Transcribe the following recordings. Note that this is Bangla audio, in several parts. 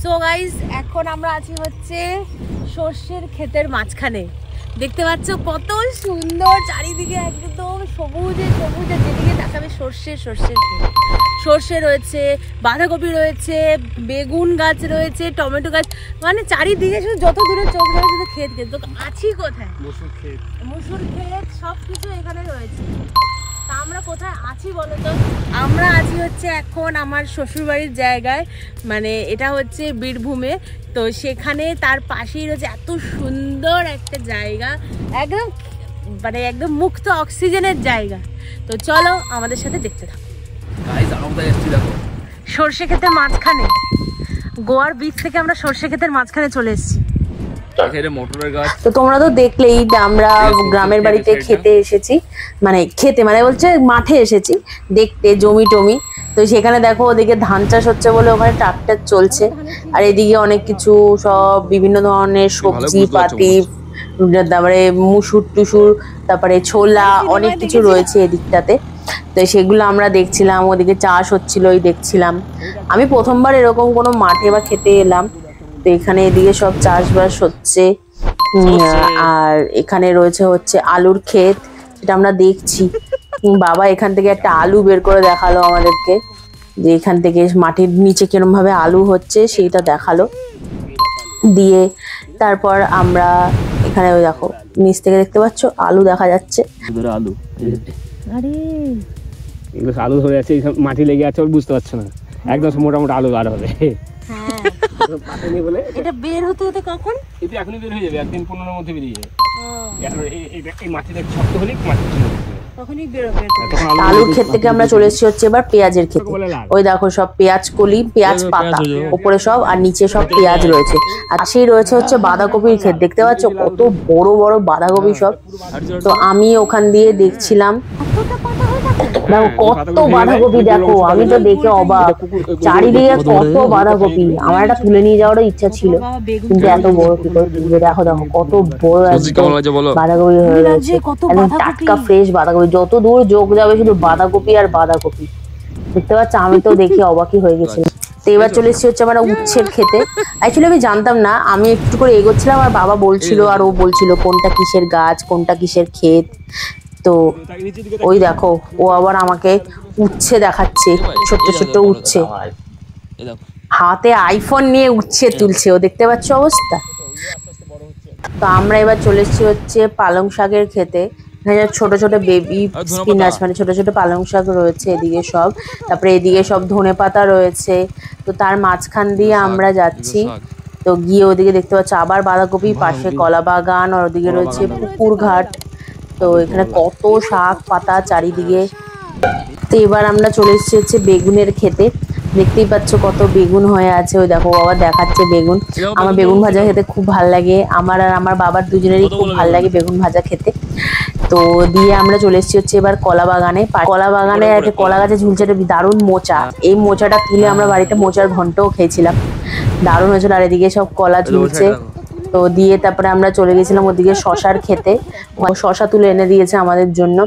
সো গাইস, এখন আমরা আছি হচ্ছে সর্ষের ক্ষেতের মাঝখানে। দেখতে পাচ্ছ কত সুন্দর চারিদিকে, একদম সবুজে সবুজে, যেদিকে তাকাবে সর্ষে সর্ষের ক্ষেত। সর্ষে রয়েছে, বাঁধাকপি রয়েছে, বেগুন গাছ রয়েছে, টমেটো গাছ, মানে চারিদিকে শুধু যত দূরে চোখ যাবে শুধু ক্ষেত ক্ষেত। তো আছি কোথায়? মসুর ক্ষেত সব কিছু এখানে রয়েছে। তা আমরা কোথায় আছি বলো তো? আমরা আছি হচ্ছে এখন আমার শ্বশুরবাড়ির জায়গায়, মানে এটা হচ্ছে বীরভূমে। তো সেখানে তার পাশেই রয়েছে এত সুন্দর একটা জায়গা, একদম মানে একদম মুক্ত অক্সিজেনের জায়গা। তো চলো আমাদের সাথে দেখতে থাকো। সর্ষে ক্ষেতের মাঝখানে, গোয়ার বিচ থেকে আমরা সর্ষে ক্ষেতের মাঝখানে চলে এসেছি। তো তোমরা তো দেখলেই আমরা গ্রামের বাড়িতে খেতে এসেছি, মানে খেতে মানে বলছে মাঠে এসেছি দেখতে, জমি টমি। তো সেখানে দেখো ওদিকে ধান চাষ হচ্ছে বলে ওখানে ট্রাক্টর চলছে, আর এদিকে অনেক কিছু সব বিভিন্ন ধরনের সবজি পাতি, তারপরে মুসুর টুসুর, তারপরে ছোলা, অনেক কিছু রয়েছে এদিকটাতে। তো সেগুলো আমরা দেখছিলাম, ওদিকে চাষ হচ্ছিল ওই দেখছিলাম। আমি প্রথমবার এরকম কোনো মাঠে বা খেতে এলাম। তো এখানে এদিকে সব চাষবাস হচ্ছে, আর এখানে রয়েছে হচ্ছে আলুর ক্ষেত, সেটা আমরা দেখছি। বাবা এখান থেকে একটা আলু বের করে দেখালো আমাদেরকে, যে এখান থেকে মাটির নিচে কিরম ভাবে আলু হচ্ছে সেইটা দেখালো। দিয়ে তারপর আমরা এখানে ওই দেখো নিচ থেকে দেখতে পাচ্ছ আলু দেখা যাচ্ছে। আলু, আরে এগুলো আলু ধরে আছে, মাটি লেগে আছে, বুঝতে পারছো না, একদম মোটামুটি আলু বার হবে। হ্যাঁ, এটা বের হতে হতে কখন? এটা এখনই বের হয়ে যাবে, একদিন 15 মধ্যে বেরিয়ে যাবে। এই মাটিটা শক্ত হলে তখনই বের হবে। আলুর ক্ষেত থেকে আমরা চলে এসেছি হচ্ছে এবার পেঁয়াজের ক্ষেতে। ওই দেখো সব পেঁয়াজ কলি, পেঁয়াজ পাতা উপরে সব, আর নিচে সব পেঁয়াজ রয়েছে। আর সেই রয়েছে হচ্ছে বাঁধাকপির ক্ষেত, দেখতে পাচ্ছ কত বড় বড় বাঁধাকপি সব। তো আমি ওখান দিয়ে দেখছিলাম, দেখো কত বাঁধাকপি, দেখো আমি তো দেখে অবাক, চারিদিকে কত বাঁধাকপি। আমার একটা তুলে নিয়ে যাওয়ারও ইচ্ছা ছিল, কিন্তু এত বড় কি করে তুলবে। দেখো দেখো কত বড় বাঁধাকপি হয়ে গেছে, একদম টাটকা ফ্রেশ বাঁধাকপি, যত দূর চোখ যাবে শুধু বাঁধাকপি আর বাঁধাকপি। দেখতে পাচ্ছ, আমি তো দেখে অবাকই হয়ে গেছিলাম। তো এবার চলে এসেছি হচ্ছে আমরা উচ্ছের খেতে। অ্যাকচুয়ালি আমি জানতাম না, আমি একটু করে এগোচ্ছিলাম আর বাবা বলছিল, আর ও বলছিল কোনটা কিসের গাছ কোনটা কিসের ক্ষেত। তো ওই দেখো ও আবার আমাকে উচ্ছে দেখাচ্ছে, ছোট্ট ছোট্ট উচ্ছে, হাতে আইফোন নিয়ে উচ্ছে তুলছে, ও দেখতে পাচ্ছ অবস্থা। তো আমরা এবার চলে এসেছি হচ্ছে পালং শাকের খেতে। ছোট ছোট বেবি স্পিনাচ, মানে ছোট ছোট পালং শাক রয়েছে এদিকে সব, তারপরে এদিকে সব ধনেপাতা রয়েছে। তো তার মাঝখান দিয়ে আমরা যাচ্ছি। তো গিয়ে ওদিকে দেখতে পাচ্ছ আবার বাঁধাকপি, পাশে কলা বাগান, আর ওদিকে রয়েছে পুকুর ঘাট। তো এখানে কত শাক পাতা চারিদিকে। তো এবার আমরা চলে এসেছি হচ্ছে বেগুনের খেতে। দেখতেই পাচ্ছ কত বেগুন হয়ে আছে, ওই দেখো বাবা দেখাচ্ছে বেগুন। আমার বেগুন ভাজা খেতে খুব ভাল লাগে, আমার আর আমার বাবার দুজনেরই খুব ভাল লাগে বেগুন ভাজা খেতে। তো দিয়ে আমরা চলে এসেছি হচ্ছে এবার কলা বাগানে। কলা বাগানে একটা কলা গাছে ঝুলছে একটা দারুণ মোচা, এই মোচাটা তুলে আমরা বাড়িতে মোচার ঘন্টও খেয়েছিলাম, দারুণ হয়েছিল। আর এদিকে সব কলা ঝুলছে। তো দিয়ে তারপরে আমরা চলে গেছিলাম ওদিকে শশার খেতে, শশা তুলে এনে দিয়েছে আমাদের জন্য।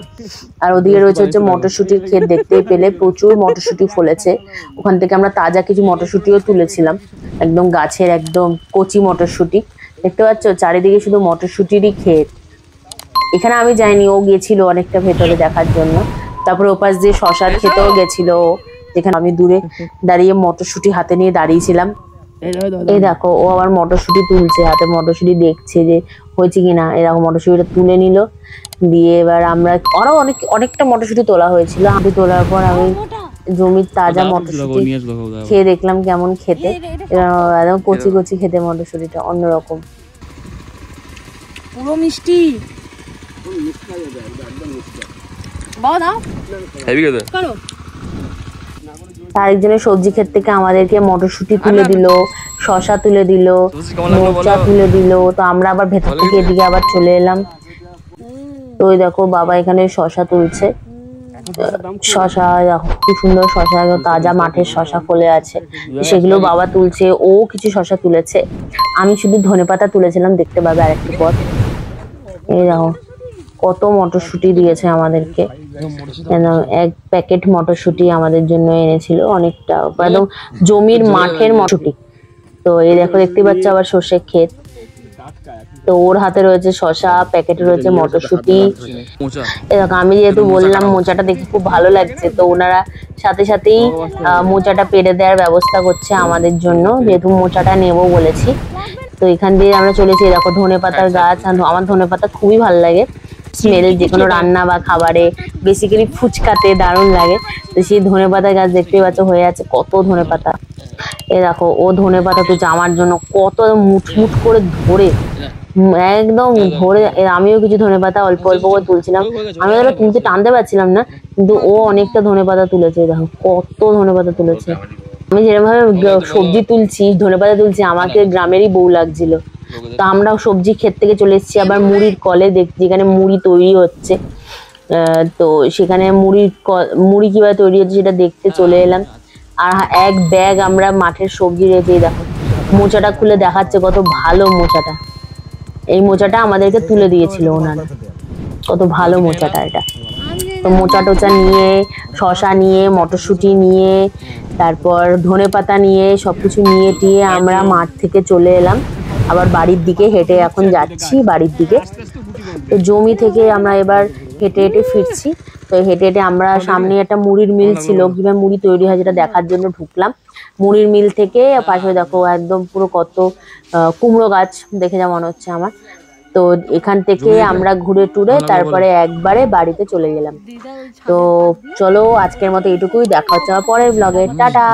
আর ওদিকে রয়েছে হচ্ছে মটরশুটির ক্ষেত, দেখতেই পেলে প্রচুর মটরশুটি ফলেছে। ওখান থেকে আমরা তাজা কিছু মটরশুটিও তুলেছিলাম, একদম গাছের একদম কচি মটরশুটি। দেখতে পাচ্ছ চারিদিকে শুধু মটরশুটিরই ক্ষেত। এখানে আমি যাইনি, ও গেছিল অনেকটা ভেতরে দেখার জন্য। তারপরে ওপাশ দিয়ে শশার খেতেও গেছিল, যেখানে আমি দূরে দাঁড়িয়ে মটরশুটি হাতে নিয়ে দাঁড়িয়েছিলাম। এই দেখো ও আবার মটরশুটি তুলছে, হাতে মটরশুটি দেখছে যে হয়েছে কিনা। এরকম মটরশুটিটা তুলে নিল, দিয়ে এবার আমরা আরো অনেকটা মটরশুটি তোলা হয়েছিল। হাতে তোলার পর আমি জমির তাজা মটরশুটি খেয়ে দেখলাম কেমন খেতে, একদম কচি কচি খেতে মটরশুটিটা, অন্যরকম পুরো মিষ্টি। আরেকজনের সবজি ক্ষেত থেকে আমাদেরকে মটরশুটি তুলে দিল, শশা তুলে দিল, মোচা তুলে দিল। তো আমরা আবার ভেতর থেকে এদিকে আবার চলে এলাম। তো ওই দেখো বাবা এখানে শশা তুলছে, শশা দেখো কি সুন্দর শশা, তাজা মাঠের শশা ফলে আছে, সেগুলো বাবা তুলছে। ও কিছু শশা তুলেছে, আমি শুধু ধনেপাতা তুলেছিলাম, দেখতে পাবে আরেকটু পর। এই দেখো কত মটরশুটি দিয়েছে আমাদেরকে, এক প্যাকেট মটরশুটি আমাদের জন্য এনেছিল, অনেকটা একদম জমির মাঠের মটরশুটি। তো এই দেখো দেখতে পাচ্ছ আবার সর্ষের ক্ষেত। তো ওর হাতে রয়েছে শশা, প্যাকেটে রয়েছে মটরশুঁটি। এরকম আমি যেহেতু বললাম মোচাটা দেখে খুব ভালো লাগছে, তো ওনারা সাথে সাথেই মোচাটা পেড়ে দেওয়ার ব্যবস্থা করছে আমাদের জন্য, যেহেতু মোচাটা নেবো বলেছি। তো এখান দিয়ে আমরা চলেছি। দেখো ধনেপাতার গাছ, আমার ধনেপাতা খুবই ভালো লাগে স্মেল, যে কোনো রান্না বা খাবারে, বেসিক্যালি ফুচকাতে দারুণ লাগে। তো সেই ধনেপাতার গাছ দেখতেই পাচ্ছ হয়ে আছে কত ধনেপাতা। এ দেখো ও ধনেপাতা তুলছে আমার জন্য, কত মুঠমুঠ করে ধরে একদম ধরে। আমিও কিছু ধনেপাতা অল্প অল্প করে তুলছিলাম, আমি ওটা তুলতে টানতে পারছিলাম না, কিন্তু ও অনেকটা ধনেপাতা তুলেছে। দেখো কত ধনেপাতা তুলেছে। আমি যেরকম ভাবে সবজি তুলছি, ধনেপাতা তুলছি, আমাকে গ্রামেরই বউ লাগছিল। তো আমরা সবজি ক্ষেত থেকে চলে এসেছি আবার মুড়ির কলে, যেখানে মুড়ি তৈরি হচ্ছে। তো সেখানে মুড়ি কিভাবে তৈরি হচ্ছে সেটা দেখতে চলে এলাম। আর এক ব্যাগ আমরা মাঠের সবজি রেখে, দেখো মোচাটা খুলে দেখাচ্ছে কত ভালো মোচাটা। এই মোচাটা আমাদেরকে তুলে দিয়েছিল ওনারা, কত ভালো মোচাটা এটা। তো মোচা টোচা নিয়ে, শশা নিয়ে, মটরশুঁটি নিয়ে, তারপর ধনেপাতা নিয়ে, সবকিছু নিয়ে টিয়ে আমরা মাঠ থেকে চলে এলাম আবার বাড়ির দিকে। হেঁটে এখন যাচ্ছি বাড়ির দিকে। তো জমি থেকে আমরা এবার হেঁটে হেঁটে ফিরছি। তো হেঁটে হেঁটে আমরা সামনে একটা মুড়ির মিল ছিল, কিভাবে মুড়ি তৈরি হয় যেটা দেখার জন্য ঢুকলাম। মুড়ির মিল থেকে পাশে দেখো একদম পুরো কত কুমড়ো গাছ দেখে যা মনে হচ্ছে আমার। তো এখান থেকে আমরা ঘুরে টুরে তারপরে একবারে বাড়িতে চলে গেলাম। তো চলো আজকের মতো এটুকুই, দেখা হচ্ছে আমার পরের ব্লগে। টাটা।